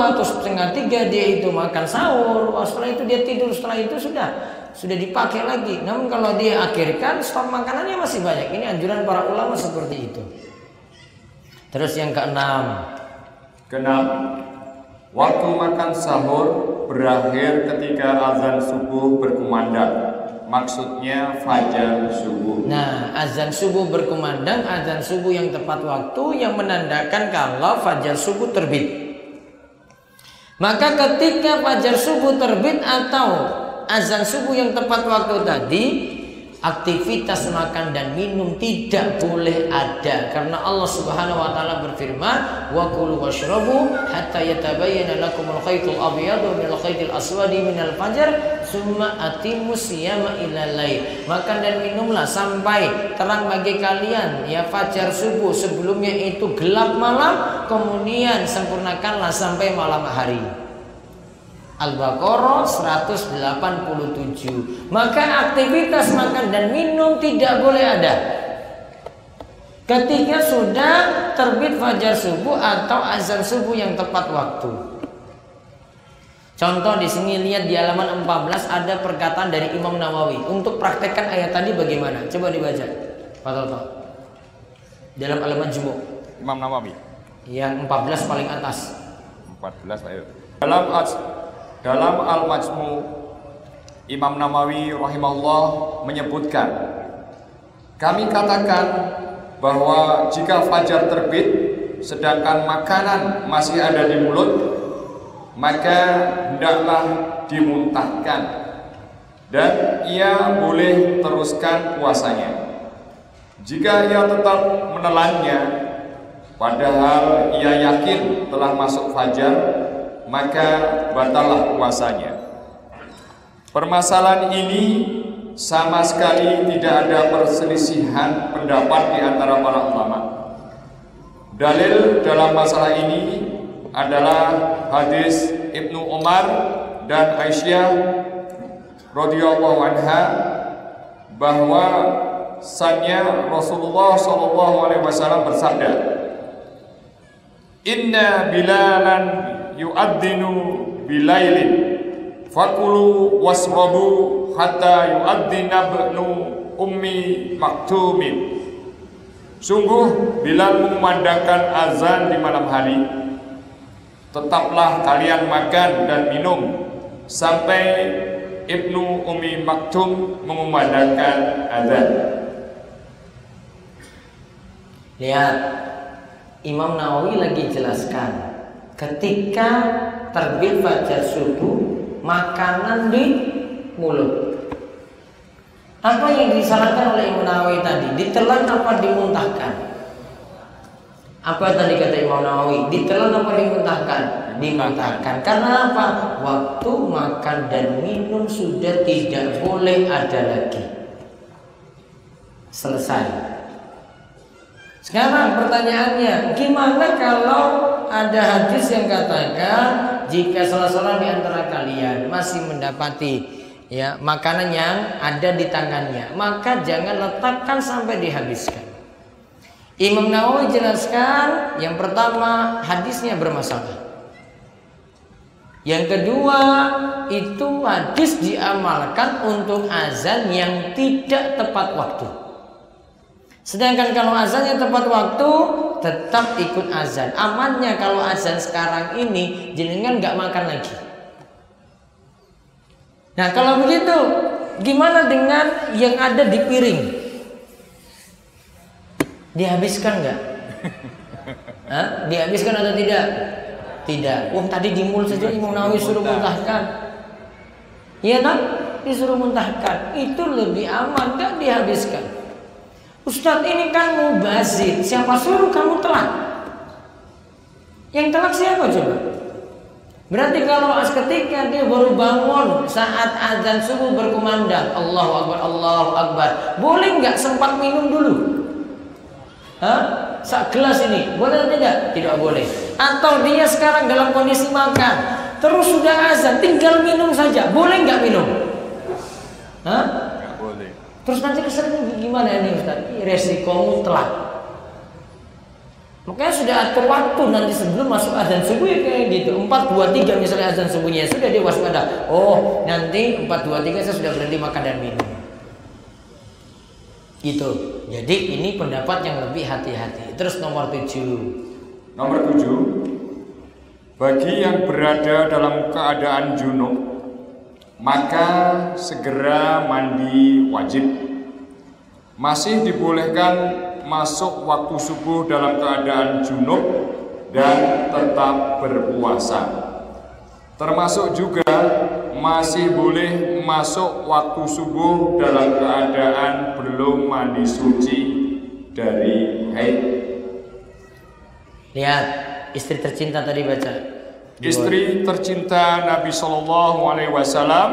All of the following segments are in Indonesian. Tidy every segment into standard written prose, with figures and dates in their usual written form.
atau setengah 3 dia itu makan sahur, setelah itu dia tidur, setelah itu sudah dipakai lagi. Namun kalau dia akhirkan, stok makanannya masih banyak. Ini anjuran para ulama seperti itu. Terus yang keenam, waktu makan sahur berakhir ketika azan subuh berkumandang. Maksudnya fajar subuh. Nah, azan subuh berkumandang, azan subuh yang tepat waktu yang menandakan kalau fajar subuh terbit. Maka ketika fajar subuh terbit atau azan subuh yang tepat waktu tadi, aktivitas makan dan minum tidak boleh ada, karena Allah Subhanahu wa taala berfirman, "Wa kulu washrabu hatta yatabayyana lakumul khaytul abyadu minal khaytil aswadi minal fajr, tsumma atimmus siyama ilal lail." Makan dan minumlah sampai terang bagi kalian ya fajar subuh, sebelumnya itu gelap malam, kemudian sempurnakanlah sampai malam hari. Al-Baqarah 187. Maka aktivitas makan dan minum tidak boleh ada ketika sudah terbit fajar subuh atau azan subuh yang tepat waktu. Contoh di sini, lihat di halaman 14 ada perkataan dari Imam Nawawi. Untuk praktekkan ayat tadi bagaimana? Coba dibaca, Pak Toto. Dalam Al-Majmu'. Imam Nawawi. Yang 14 paling atas. 14 ayo. Dalam Al-Majmu' Imam Nawawi rahimahullah menyebutkan, kami katakan bahwa jika fajar terbit sedangkan makanan masih ada di mulut, maka hendaklah dimuntahkan dan ia boleh teruskan puasanya. Jika ia tetap menelannya padahal ia yakin telah masuk fajar, maka batallah puasanya. Permasalahan ini sama sekali tidak ada perselisihan pendapat di antara para ulama. Dalil dalam masalah ini adalah hadis Ibnu Umar dan Aisyah radhiyallahu anha bahwa sanya Rasulullah SAW bersabda, "Inna Bilalan yu'adzinu bilailin fakulu wasrabu hatta yu'adzina ibnu ummi maktumin." Sungguh Bilal mengumandangkan azan di malam hari, tetaplah kalian makan dan minum sampai Ibnu Ummi Maktum mengumandangkan azan. Lihat, Imam Nawawi lagi jelaskan, ketika terbit fajar subuh, makanan di mulut. Apa yang disarankan oleh Imam Nawawi tadi? Ditelan apa dimuntahkan? Apa tadi kata Imam Nawawi? Ditelan apa dimuntahkan? Dimuntahkan. Karena apa? Waktu makan dan minum sudah tidak boleh ada lagi. Selesai. Sekarang pertanyaannya, gimana kalau ada hadis yang katakan jika salah seorang di antara kalian masih mendapati ya makanan yang ada di tangannya, maka jangan letakkan sampai dihabiskan. Imam Nawawi jelaskan, yang pertama hadisnya bermasalah. Yang kedua, itu hadis diamalkan untuk azan yang tidak tepat waktu. Sedangkan kalau azannya tepat waktu, tetap ikut azan. Amannya kalau azan sekarang ini, jenengan nggak makan lagi. Nah kalau begitu, gimana dengan yang ada di piring? Dihabiskan nggak? Dihabiskan atau tidak? Tidak. Wah tadi di mulut saja Imam Nawawi suruh muntahkan. Iya kan? Disuruh muntahkan. Itu lebih aman, nggak dihabiskan. Ustadz ini kan mubazir, siapa suruh kamu telat? Yang telat siapa coba? Berarti kalau ketika dia baru bangun saat azan subuh berkumandang, Allahu Akbar, Allahu Akbar, boleh nggak sempat minum dulu? Sak gelas ini, boleh atau tidak? Tidak boleh. Atau dia sekarang dalam kondisi makan, terus sudah azan, tinggal minum saja, boleh nggak minum? Nggak boleh. Terus nanti kesannya gimana ini Ustaz? Resikomu telat. Makanya sudah atur waktu nanti sebelum masuk azan subuh ya kayak gitu. 4:23 misalnya azan subuhnya, sudah dia waspada. Oh, nanti 4:23 saya sudah berhenti makan dan minum. Gitu. Jadi ini pendapat yang lebih hati-hati. Terus nomor 7. Nomor 7. Bagi yang berada dalam keadaan junub, maka segera mandi wajib. Masih dibolehkan masuk waktu subuh dalam keadaan junub dan tetap berpuasa. Termasuk juga masih boleh masuk waktu subuh dalam keadaan belum mandi suci dari haid. Lihat, istri tercinta tadi baca. Istri tercinta Nabi Shallallahu Alaihi Wasallam,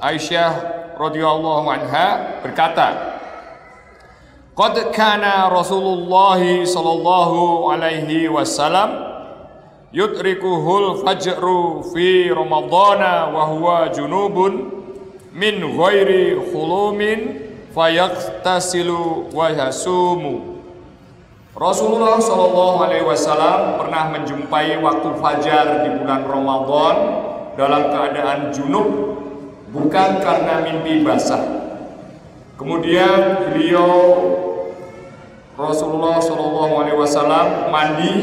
Aisyah radhiyallahu anha berkata, Qad kana Rasulullah sallallahu alaihi wasallam yudrikuhul fajru fi Ramadana wa huwa junubun min ghairi khulumin fayaghtasilu wa yasumu. Rasulullah sallallahu alaihi wasallam pernah menjumpai waktu fajar di bulan Ramadan dalam keadaan junub, bukan karena mimpi basah. Kemudian beliau Rasulullah SAW mandi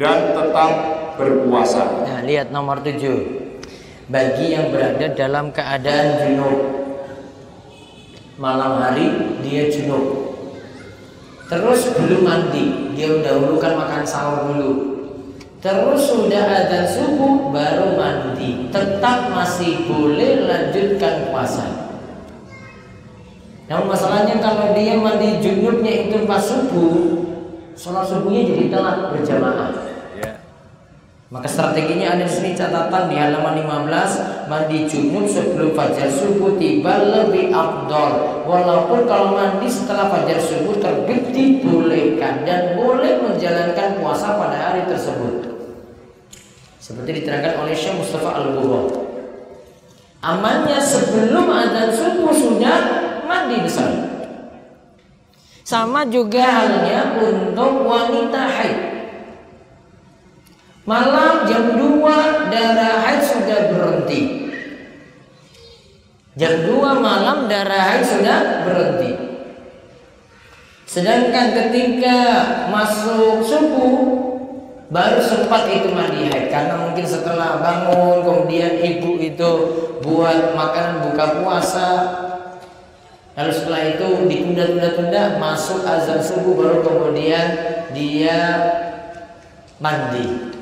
dan tetap berpuasa. Nah, lihat nomor 7. Bagi yang berada dalam keadaan junub, malam hari dia junub, terus belum mandi, dia dahulukan makan sahur dulu, terus sudah azan subuh baru mandi, tetap masih boleh lanjutkan puasa. Namun masalahnya kalau dia mandi junubnya itu pas subuh, sholat subuhnya jadi telat berjamaah. Maka strateginya ada di sini catatan di halaman 15, mandi junub sebelum fajar subuh tiba lebih afdol. Walaupun kalau mandi setelah fajar subuh terbit dibolehkan dan boleh menjalankan puasa pada hari tersebut. Seperti diterangkan oleh Syekh Mustafa Al-Bukhari. Amannya sebelum azan subuh sudah mandi besar. Sama juga halnya untuk wanita haid. Malam jam 2 darah haid sudah berhenti. Jam 2 malam darah haid sudah berhenti. Sedangkan ketika masuk subuh baru sempat itu mandi haid, karena mungkin setelah bangun kemudian ibu itu buat makanan buka puasa. Lalu setelah itu ditunda-tunda, masuk azan subuh baru kemudian dia mandi.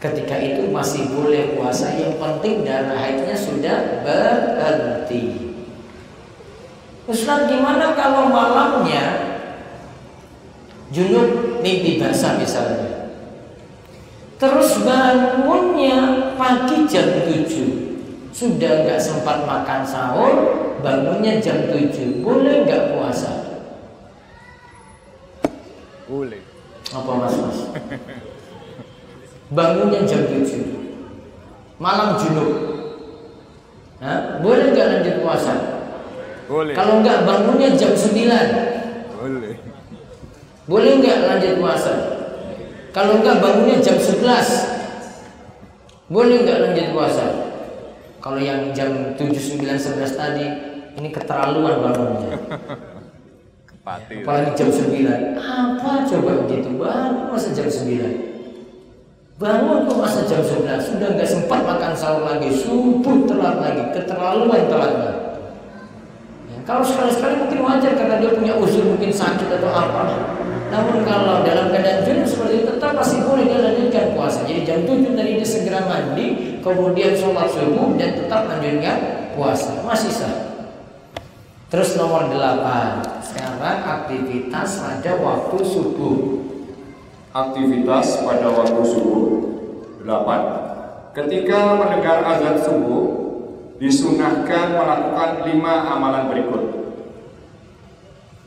Ketika itu masih boleh puasa, yang penting darah haidnya sudah berhenti. Ustaz, gimana kalau malamnya junub mimpi basah misalnya, terus bangunnya pagi jam 7, sudah nggak sempat makan sahur, bangunnya jam 7, boleh nggak puasa? Boleh. Apa mas? Bangunnya jam 7, malam junub, boleh nggak lanjut puasa? Boleh. Kalau nggak bangunnya jam 9, Boleh. boleh nggak lanjut puasa? Kalau nggak bangunnya jam 11, boleh nggak lanjut puasa? Kalau yang jam 7, 9, 11 tadi, ini keterlaluan bangunnya. Apalagi jam 9. Apa coba gitu? Bangun masa jam 9? Bangun kok masa jam 11? Sudah nggak sempat makan sahur lagi, subuh telat lagi, keterlaluan telatnya. Ya, kalau sekali-sekali mungkin wajar karena dia punya uzur, mungkin sakit atau apa. Namun kalau dalam keadaan junub seperti itu tetap masih boleh dia lanjutkan puasa. Jadi jam 7 tadi dia segera mandi, kemudian sholat subuh dan tetap lanjutkan puasa, masih sah. Terus nomor 8, sekarang aktivitas pada waktu subuh. Aktivitas pada waktu subuh. 8. Ketika mendengar azan subuh, disunahkan melakukan 5 amalan berikut.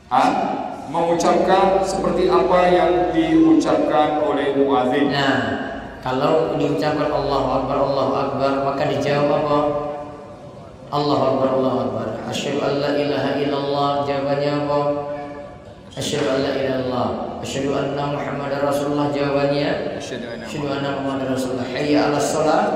A. Mengucapkan seperti apa yang diucapkan oleh muadzin. Nah, kalau diucapkan Allahu Akbar, maka dijawab apa? Allahu Akbar, Allahu Akbar. Asyhadu an la ilaha illallah, jawabannya apa? Asyhadu an la ilaha illallah, asyhadu anna Muhammadar Rasulullah. Jawabannya, asyhadu anna Muhammadar Rasulullah. Hayya 'alas shalah.